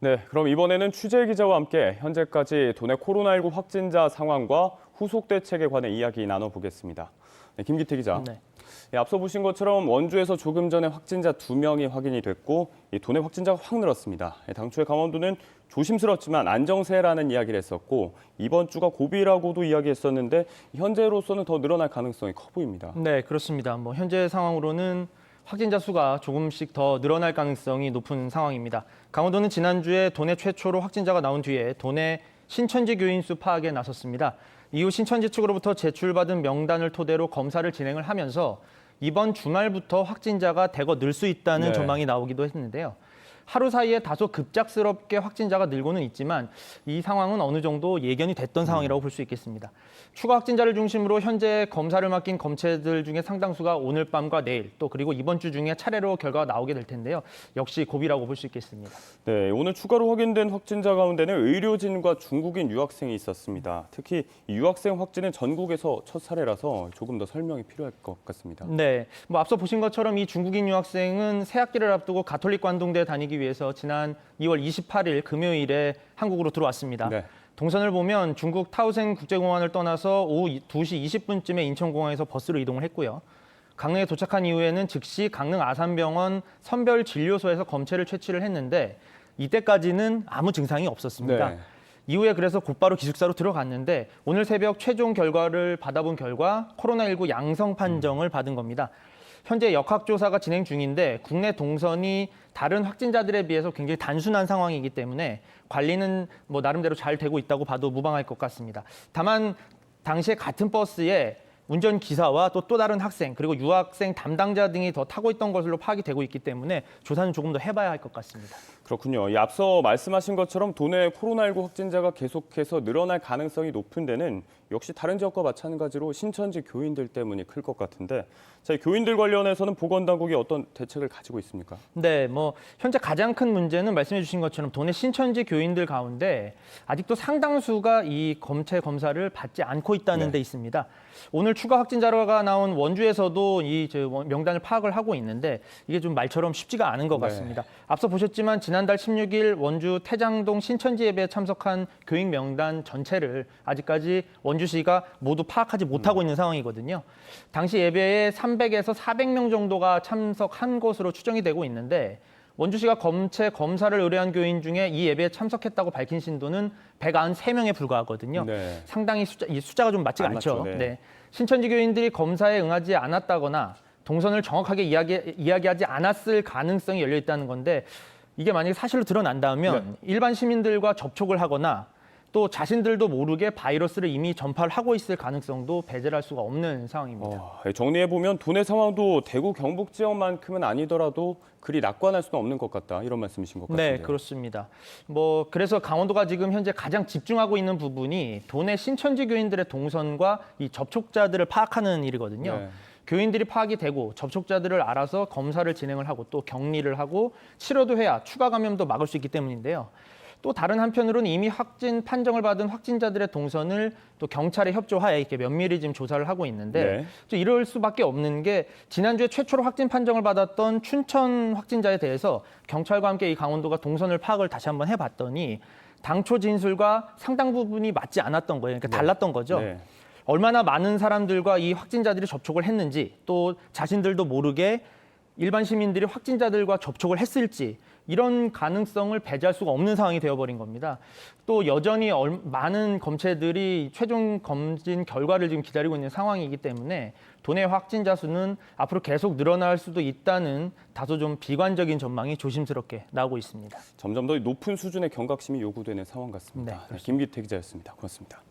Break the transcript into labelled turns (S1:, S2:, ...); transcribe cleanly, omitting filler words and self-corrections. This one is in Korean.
S1: 네, 그럼 이번에는 취재 기자와 함께 현재까지 도내 코로나19 확진자 상황과 후속 대책에 관해 이야기 나눠보겠습니다. 네, 김기태 기자.
S2: 네.
S1: 앞서 보신 것처럼 원주에서 조금 전에 확진자 2명이 확인이 됐고 도내 확진자가 확 늘었습니다. 당초에 강원도는 조심스럽지만 안정세라는 이야기를 했었고 이번 주가 고비라고도 이야기했었는데 현재로서는 더 늘어날 가능성이 커 보입니다.
S2: 네, 그렇습니다. 현재 상황으로는 확진자 수가 조금씩 더 늘어날 가능성이 높은 상황입니다. 강원도는 지난주에 도내 최초로 확진자가 나온 뒤에 도내 신천지 교인 수 파악에 나섰습니다. 이후 신천지 측으로부터 제출받은 명단을 토대로 검사를 진행을 하면서 이번 주말부터 확진자가 대거 늘 수 있다는 전망이 나오기도 했는데요. 하루 사이에 다소 급작스럽게 확진자가 늘고는 있지만 이 상황은 어느 정도 예견이 됐던 상황이라고 볼 수 있겠습니다. 추가 확진자를 중심으로 현재 검사를 맡긴 검체들 중에 상당수가 오늘 밤과 내일 또 그리고 이번 주 중에 차례로 결과가 나오게 될 텐데요. 역시 고비라고 볼 수 있겠습니다.
S1: 네, 오늘 추가로 확인된 확진자 가운데는 의료진과 중국인 유학생이 있었습니다. 특히 이 유학생 확진은 전국에서 첫 사례라서 조금 더 설명이 필요할 것 같습니다.
S2: 네, 앞서 보신 것처럼 이 중국인 유학생은 새학기를 앞두고 가톨릭 관동대에 다니기 위해서 지난 2월 28일 금요일에 한국으로 들어왔습니다.
S1: 네.
S2: 동선을 보면 중국 타오센 국제공항을 떠나서 오후 2시 20분쯤에 인천공항에서 버스로 이동을 했고요. 강릉에 도착한 이후에는 즉시 강릉 아산병원 선별진료소에서 검체를 채취를 했는데 이때까지는 아무 증상이 없었습니다.
S1: 네.
S2: 이후에 그래서 곧바로 기숙사로 들어갔는데 오늘 새벽 최종 결과를 받아본 결과 코로나19 양성 판정을 받은 겁니다. 현재 역학조사가 진행 중인데 국내 동선이 다른 확진자들에 비해서 굉장히 단순한 상황이기 때문에 관리는 나름대로 잘 되고 있다고 봐도 무방할 것 같습니다. 다만 당시에 같은 버스에 운전기사와 또 다른 학생 그리고 유학생 담당자 등이 더 타고 있던 것으로 파악이 되고 있기 때문에 조사는 조금 더 해봐야 할 것 같습니다.
S1: 그렇군요. 앞서 말씀하신 것처럼 도내 코로나19 확진자가 계속해서 늘어날 가능성이 높은 데는 역시 다른 지역과 마찬가지로 신천지 교인들 때문이 클 것 같은데 자, 교인들 관련해서는 보건당국이 어떤 대책을 가지고 있습니까?
S2: 네, 현재 가장 큰 문제는 말씀해 주신 것처럼 도내 신천지 교인들 가운데 아직도 상당수가 이 검체 검사를 받지 않고 있다는 데 있습니다. 오늘 추가 확진자가 나온 원주에서도 이 명단을 파악을 하고 있는데 이게 좀 말처럼 쉽지가 않은 것 같습니다. 앞서 보셨지만 지난달 16일 원주 태장동 신천지 예배에 참석한 교인 명단 전체를 아직까지 원주시가 모두 파악하지 못하고 있는 상황이거든요. 당시 예배에 300에서 400명 정도가 참석한 것으로 추정이 되고 있는데 원주시가 검체 검사를 의뢰한 교인 중에 이 예배에 참석했다고 밝힌 신도는 193명에 불과하거든요.
S1: 네.
S2: 상당히 이 숫자가 좀 맞지가 않죠.
S1: 맞죠. 네.
S2: 신천지 교인들이 검사에 응하지 않았다거나 동선을 정확하게 이야기하지 않았을 가능성이 열려 있다는 건데 이게 만약에 사실로 드러난다면 일반 시민들과 접촉을 하거나 또 자신들도 모르게 바이러스를 이미 전파를 하고 있을 가능성도 배제할 수가 없는 상황입니다.
S1: 정리해보면 도내 상황도 대구 경북 지역만큼은 아니더라도 그리 낙관할 수는 없는 것 같다. 이런 말씀이신 것 같은데요.
S2: 네, 그렇습니다. 그래서 강원도가 지금 현재 가장 집중하고 있는 부분이 도내 신천지 교인들의 동선과 이 접촉자들을 파악하는 일이거든요.
S1: 네.
S2: 교인들이 파악이 되고 접촉자들을 알아서 검사를 진행을 하고 또 격리를 하고 치료도 해야 추가 감염도 막을 수 있기 때문인데요. 또 다른 한편으로는 이미 확진 판정을 받은 확진자들의 동선을 또 경찰에 협조하에 이렇게 면밀히 지금 조사를 하고 있는데 또 이럴 수밖에 없는 게 지난주에 최초로 확진 판정을 받았던 춘천 확진자에 대해서 경찰과 함께 이 강원도가 동선을 파악을 다시 한번 해봤더니 당초 진술과 상당 부분이 맞지 않았던 거예요. 그러니까 달랐던 거죠. 얼마나 많은 사람들과 이 확진자들이 접촉을 했는지 또 자신들도 모르게 일반 시민들이 확진자들과 접촉을 했을지 이런 가능성을 배제할 수가 없는 상황이 되어버린 겁니다. 또 여전히 많은 검체들이 최종 검진 결과를 지금 기다리고 있는 상황이기 때문에 도내 확진자 수는 앞으로 계속 늘어날 수도 있다는 다소 좀 비관적인 전망이 조심스럽게 나오고 있습니다.
S1: 점점 더 높은 수준의 경각심이 요구되는 상황 같습니다.
S2: 네,
S1: 김기태 기자였습니다. 고맙습니다.